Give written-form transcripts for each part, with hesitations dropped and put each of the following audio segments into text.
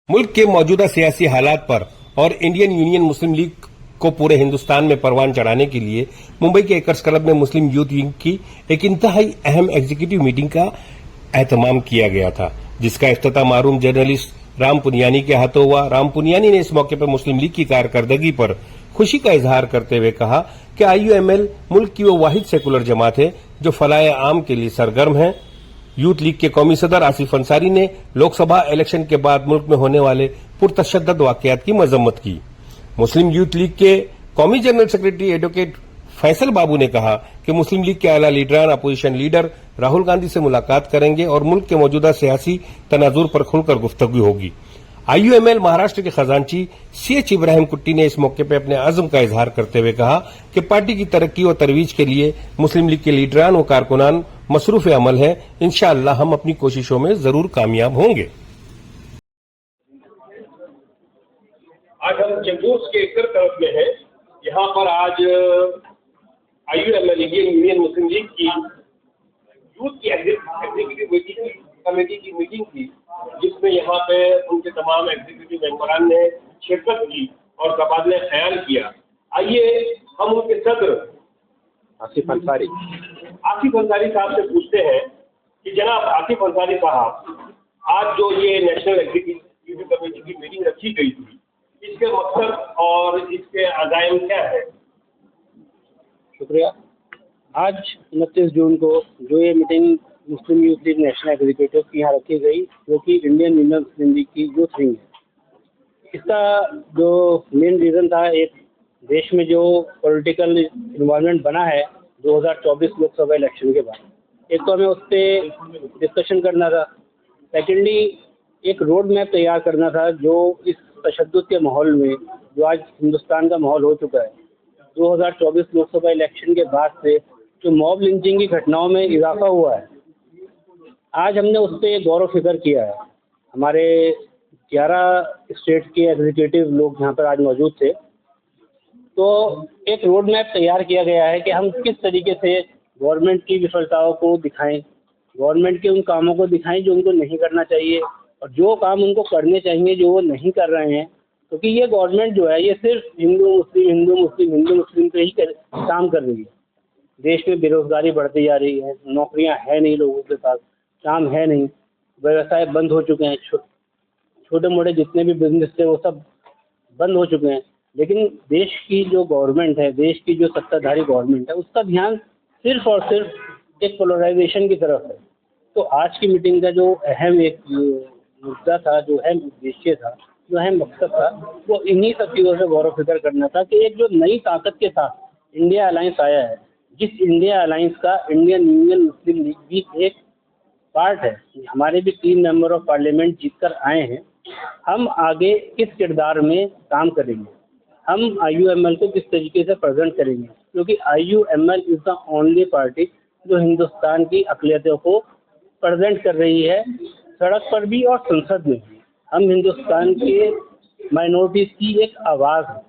मुल्क के मौजूदा सियासी हालात पर और इंडियन यूनियन मुस्लिम लीग को पूरे हिंदुस्तान में परवान चढ़ाने के लिए मुंबई के एकर्स क्लब में मुस्लिम यूथ विंग की एक इंतहाई अहम एग्जीक्यूटिव मीटिंग का एहतमाम किया गया था, जिसका इफ्तिताह मारूम जर्नलिस्ट राम पुनियानी के हाथों हुआ। राम पुनियानी ने इस मौके पर मुस्लिम लीग की कारकर्दगी पर खुशी का इजहार करते हुए कहा कि IUML मुल्क की वो वाहिद सेकुलर जमात है जो फलाह आम के लिए सरगर्म है। यूथ लीग के कौमी सदर आसिफ अंसारी ने लोकसभा इलेक्शन के बाद मुल्क में होने वाले पुरतशद्दद वाकयात की मजम्मत की। मुस्लिम यूथ लीग के कौमी जनरल सेक्रेटरी एडवोकेट फैसल बाबू ने कहा कि मुस्लिम लीग के आला लीडरान अपोजिशन लीडर राहुल गांधी से मुलाकात करेंगे और मुल्क के मौजूदा सियासी तनाजुर पर खुलकर गुफ्तगू होगी। IUML महाराष्ट्र के खजांची CH इब्राहिम कुट्टी ने इस मौके पर अपने अज़्म का इजहार करते हुए कहा कि पार्टी की तरक्की और तरवीज के लिए मुस्लिम लीग के लीडरान और कारकुनान मसरूफ अमल है। इंशाअल्लाह हम अपनी कोशिशों में जरूर कामयाब होंगे। आज हम चेंबूर के एकड़ तरफ में हैं। यहाँ पर आज IUML इंडियन यूनियन मुस्लिम लीग की यूथ की एग्जीक्यूटिव कमेटी की मीटिंग थी, जिसमें यहाँ पे उनके तमाम एग्जीक्यूटिव मेंबरान ने शिरकत की और तबादला ख्याल किया। आइए हम उनके सदर आसिफ अंसारी साहब से पूछते हैं कि जनाब आसिफ अंसारी साहब, आज जो ये नेशनल एग्जीक्यूटिव कमेटी की मीटिंग रखी गई थी, इसके मकसद और इसके अज़ाइम क्या है? शुक्रिया। आज 29 जून को जो ये मीटिंग मुस्लिम यूथ लीग नेशनल एग्जीक्यूटिव की यहाँ रखी गई, जो कि इंडियन यूनियन मुस्लिम लीग की यूथ विंग है, इसका जो मेन रीज़न था, एक देश में जो पॉलिटिकल इन्वायरमेंट बना है 2024 लोकसभा इलेक्शन के बाद, एक तो हमें उस पर डिस्कशन करना था। सेकेंडली एक रोड मैप तैयार करना था जो इस तशद्दुद के माहौल में जो आज हिंदुस्तान का माहौल हो चुका है, 2024 लोकसभा इलेक्शन के बाद से जो मॉब लिंचिंग की घटनाओं में इजाफा हुआ है, आज हमने उस पर गौर व फिक्र किया है। हमारे 11 स्टेट के एग्जीक्यूटिव लोग यहाँ पर आज मौजूद थे, तो एक रोड मैप तैयार किया गया है कि हम किस तरीके से गवर्नमेंट की विफलताओं को दिखाएं, गवर्नमेंट के उन कामों को दिखाएं जो उनको नहीं करना चाहिए, और जो काम उनको करने चाहिए जो वो नहीं कर रहे हैं। क्योंकि ये गवर्नमेंट जो है, ये सिर्फ हिंदू मुस्लिम पे ही काम कर रही है। देश में बेरोजगारी बढ़ती जा रही है, नौकरियां है नहीं, लोगों के पास काम है नहीं, व्यवसाय बंद हो चुके हैं, छोटे मोटे जितने भी बिजनेस थे वो सब बंद हो चुके हैं। लेकिन देश की जो गवर्नमेंट है, देश की जो सत्ताधारी गवर्नमेंट है, उसका ध्यान सिर्फ और सिर्फ एक पोलराइजेशन की तरफ है। तो आज की मीटिंग का जो अहम एक मुद्दा था, जो अहम उद्देश्य था, जो अहम मकसद था, वो इन्हीं सब चीज़ों से गौर व फिक्र करना था कि एक जो नई ताकत के साथ इंडिया अलायंस आया है, जिस इंडिया अलायंस का इंडियन यूनियन मुस्लिम लीग भी एक पार्ट है। हमारे भी 3 मेंबर ऑफ पार्लियामेंट जीतकर आए हैं। हम आगे किस किरदार में काम करेंगे, हम IUML को किस तरीके से प्रेजेंट करेंगे, क्योंकि IUML is the only party जो हिंदुस्तान की अक़लियतों को प्रेजेंट कर रही है, सड़क पर भी और संसद में भी। हम हिंदुस्तान के माइनॉरिटीज़ की एक आवाज़ है।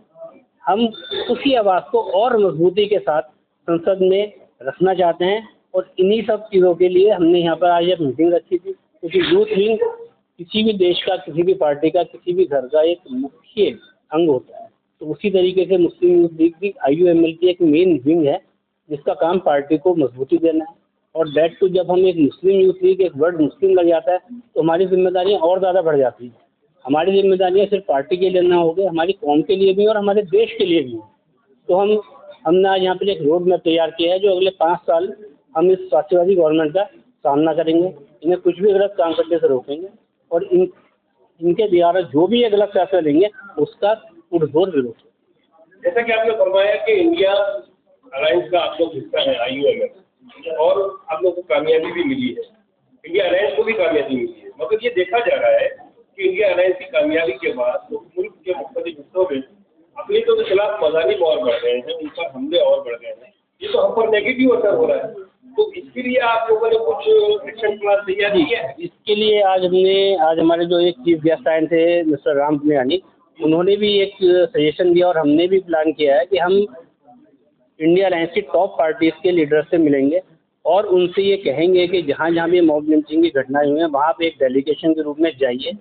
हम उसी आवाज़ को और मजबूती के साथ संसद में रखना चाहते हैं, और इन्हीं सब चीज़ों के लिए हमने यहाँ पर आज एक मीटिंग रखी थी। क्योंकि यूथ विंग किसी भी देश का, किसी भी पार्टी का, किसी भी घर का एक मुख्य अंग होता है। तो उसी तरीके से मुस्लिम यूथ लीग भी IUML की एक मेन विंग है, जिसका काम पार्टी को मजबूती देना है। और दैट टू जब हम एक मुस्लिम यूथ लीग, एक वर्ड मुस्लिम लग जाता है, तो हमारी जिम्मेदारियाँ और ज़्यादा बढ़ जाती हैं। हमारी जिम्मेदारियाँ सिर्फ पार्टी के लिए ना हो गई, हमारी कौम के लिए भी और हमारे देश के लिए भी हैं। तो हमने आज यहाँ पर एक रोड मैप तैयार किया है, जो अगले 5 साल हम इस फासिवादी गवर्नमेंट का सामना करेंगे, इन्हें कुछ भी गलत काम करने से रोकेंगे, और इनके द्वारा जो भी ये गलत फैसला लेंगे उसका पुरजोर विरोध। जैसा कि आपने फरमाया कि इंडिया अलायंस का आप लोग हिस्सा है IUML, और आप लोग को कामयाबी भी मिली है, इंडिया अलायंस को भी कामयाबी मिली है। मगर ये देखा जा रहा है कि इंडिया अलायंस की कामयाबी के बाद मुल्क के मुख्तलिफ हिस्सों में अक़लियतों के खिलाफ मज़ालिम और बढ़ गए हैं, उन पर हमले और बढ़ गए हैं। ये तो हम पर नेगेटिव असर हो रहा है। तो इसके लिए आप लोगों ने कुछ एक्शन प्लान तैयार किया है? इसके लिए आज हमारे जो एक चीफ गेस्ट आए थे मिस्टर राम पुनियानी, उन्होंने भी एक सजेशन दिया, और हमने भी प्लान किया है कि हम इंडिया अलायंस की टॉप पार्टीज़ के लीडर से मिलेंगे और उनसे ये कहेंगे कि जहाँ जहाँ भी मॉब लिंचिंग की घटनाएं हुई हैं, वहाँ पे एक डेलीगेशन के रूप में जाइए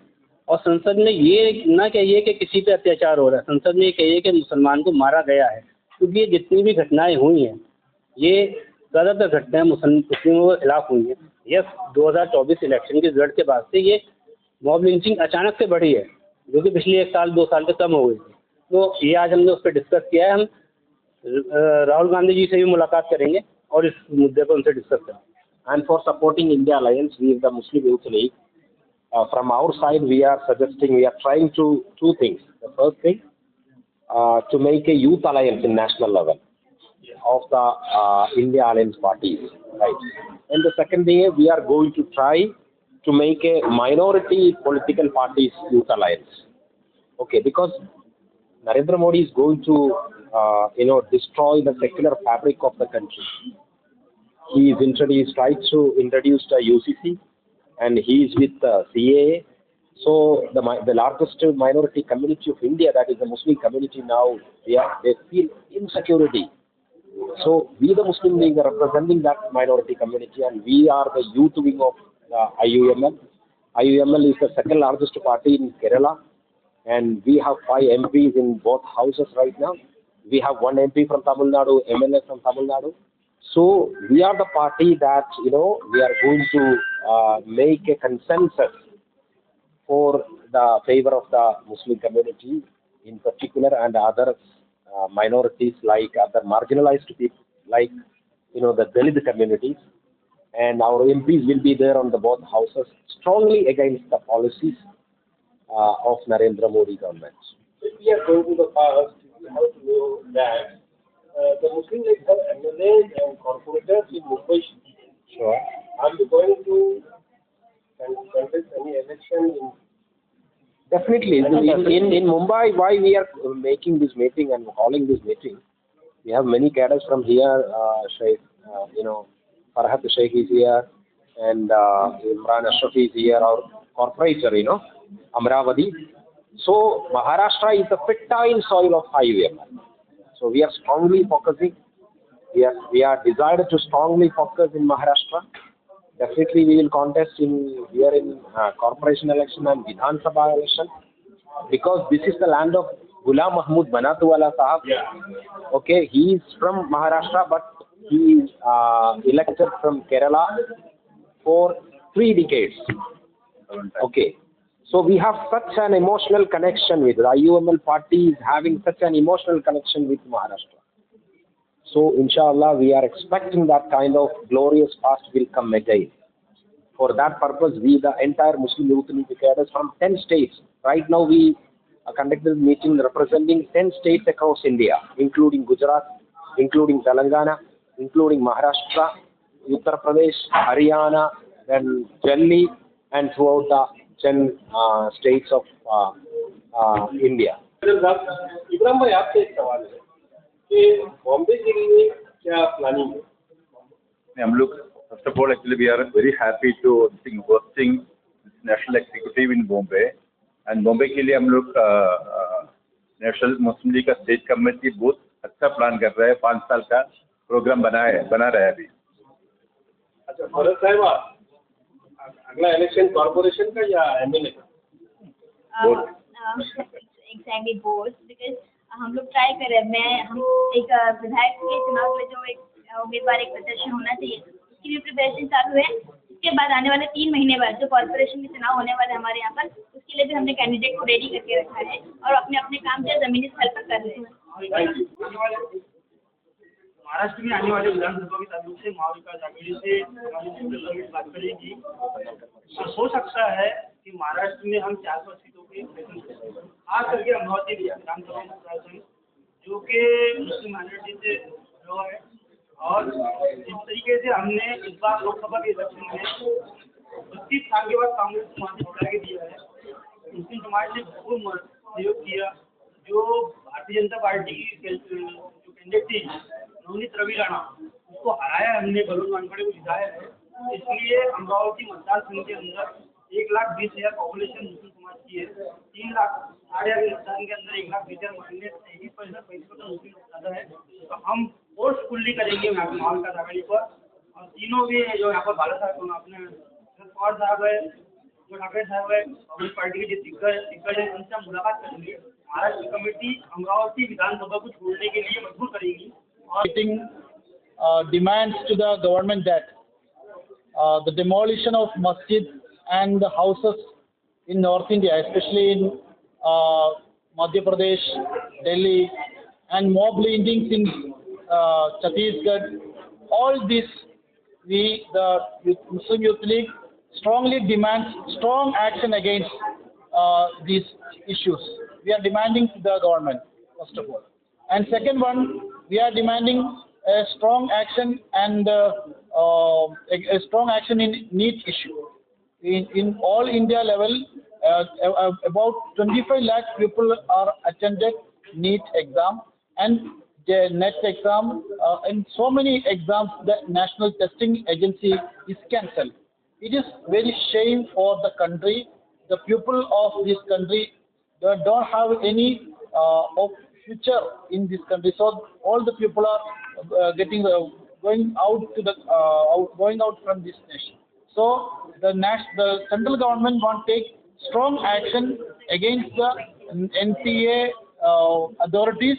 और संसद ने ये ना कहिए कि किसी पे अत्याचार हो रहा है, संसद ने ये कहिए कि मुसलमान को मारा गया है, क्योंकि ये जितनी भी घटनाएं हुई हैं ये ज़्यादातर घटनाएं मुस्लिमों के खिलाफ हुई हैं। यस, 2024 इलेक्शन के रिजल्ट के बाद से ये मॉब लिंचिंग अचानक से बढ़ी है, जो कि पिछले 1 साल 2 साल से कम हो गई थी। तो ये आज हमने उस पर डिस्कस किया है। हम राहुल गांधी जी से भी मुलाकात करेंगे और इस मुद्दे पर उनसे डिस्कस करेंगे। And for supporting India Alliance, we, the Muslim Youth League, from our side, we are trying to two things. The first thing, to make a youth alliance in national level of the India Alliance parties, right? And the second thing is we are going to try to make a minority political parties youth alliance. Okay, because Narendra Modi is going to, destroy the secular fabric of the country. He is tries to introduce the UCC, and he is with CAA. So the largest minority community of India, that is the Muslim community now, they feel insecurity. So we, the Muslim League, are representing that minority community, and we are the youth wing of the IUML. IUML is the second largest party in Kerala, and we have 5 MPs in both houses right now. We have 1 MP from Tamil Nadu, MLA from Tamil Nadu. So we are the party that, we are going to make a consensus for the favor of the Muslim community in particular, and other minorities like other marginalized people like, the Dalit communities. And our MPs will be there on the both houses, strongly against the policies of Narendra Modi government. If we are going to the past, we have to know that the Muslim League have MLAs and corporators in Mumbai city. Sure. Are you going to contest any election in? Definitely. In Mumbai, why we are making this meeting and calling this meeting, we have many cadres from here. Sheikh, Farhat Sheikh is here, and Imran Ashraf is here, our corporator, Amravati. So Maharashtra is the fertile soil of IUML. So we are strongly focusing. We are desired to strongly focus in Maharashtra. Definitely we will contest in corporation election and Vidhan Sabha election, because this is the land of Ghulam Mahmood Banatwala Sahab. Okay, he is from Maharashtra, but he is elected from Kerala for 3 decades. Okay. So we have such an emotional connection with the IUML party, is having such an emotional connection with Maharashtra. So inshallah, we are expecting that kind of glorious past will come again. For that purpose, we, the entire Muslim Youth League cadres from 10 states. Right now, we conducted a meeting representing 10 states across India, including Gujarat, including Telangana, including Maharashtra, Uttar Pradesh, Haryana, then Delhi, and throughout the 10 states of India. Ibrahim भाई, आपसे एक सवाल है कि बॉम्बे के लिए क्या planning है? हम लोग first of all, actually, we are very happy to hosting national executive in Bombay. And Bombay के लिए हम लोग नेशनल मुस्लिम लीग का स्टेट कमेटी बहुत अच्छा प्लान कर रहा है, 5 साल का प्रोग्राम बना रहा है अभी। अच्छा भरत साहब, अगला इलेक्शन कॉर्पोरेशन का या एमएलए का? एग्जैक्टली बोथ, बिकॉज हम लोग ट्राई कर रहे हैं। हम एक विधायक के चुनाव में जो एक उम्मीदवार एक प्रदर्शन होना चाहिए, उसकी भी प्रिपरेशन चालू है। उसके बाद आने वाले 3 महीने बाद जो कॉर्पोरेशन के चुनाव होने वाले हमारे यहाँ पर, उसके लिए भी हमने कैंडिडेट को रेडी करके रखा है और अपने अपने काम जो जमीनी स्तर पर कर रहे हैं। महाराष्ट्र में आने वाले विधानसभा के ताल्लुक से महाविकास आघाड़ी से बात करेगी, तो हो सकता है कि महाराष्ट्र में हम 400 सीटों के खास करके अमरावती विधानसभा निर्वाचन जो कि मुस्लिम माइनॉरिटी से जो है, और जिस तरीके से हमने इस बार लोकसभा के इलेक्शन में 25 साल के बाद कांग्रेस समाज को हटा के दिया है, मुस्लिम समाज ने बहुत सहयोग किया। जो भारतीय जनता पार्टी की जो कैंडिडेट थी नवनीत रवि राणा, उसको हराया हमने, बलून वानखड़े को जिताया है। इसलिए अमरावती मतदार संघ के अंदर 1,20,000 पॉपुलेशन मुस्लिम समाज की है, 3 लाख साढ़े मतदान के अंदर 1,20,000 माइनस 23% मुस्लिम ज़्यादा है। तो हम फोर्सफुल्ली करेंगे यहाँ पे महाविकास आघाड़ी पर, और तीनों भी जो यहाँ पर भारत साहब अपने शरद पवार साहब है, उद्धव ठाकरे साहब है कांग्रेस पार्टी के जो दिग्गज हैं उनसे हम मुलाकात करेंगे। महाराष्ट्र कमेटी अमरावती विधानसभा को छोड़ने के लिए मजबूर करेगी। Meeting demands to the government that the demolition of masjids and the houses in North India, especially in Madhya Pradesh, Delhi, and mob lynchings in Chhattisgarh, all this the Muslim Youth League strongly demands strong action against these issues. We are demanding to the government, first of all. And second one, we are demanding a strong action and a strong action in NEET issue. In all India level, about 25 lakh people are attended NEET exam and the NET exam and so many exams the National Testing Agency is cancelled. It is very shame for the country. The people of this country they don't have any of future in this country. So all the people are going out from this nation. So the central government want to take strong action against the NTA authorities,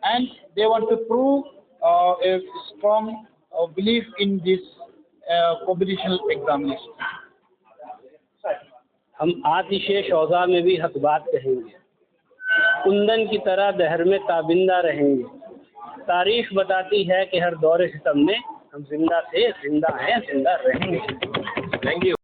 and they want to prove a strong belief in this computational examination. हम आतिशे औज़ा में भी हक बात कहेंगे, कुंदन की तरह दहर में ताबिंदा रहेंगे। तारीख बताती है कि हर दौर सितम में हम जिंदा थे, जिंदा हैं, जिंदा रहेंगे। Thank you.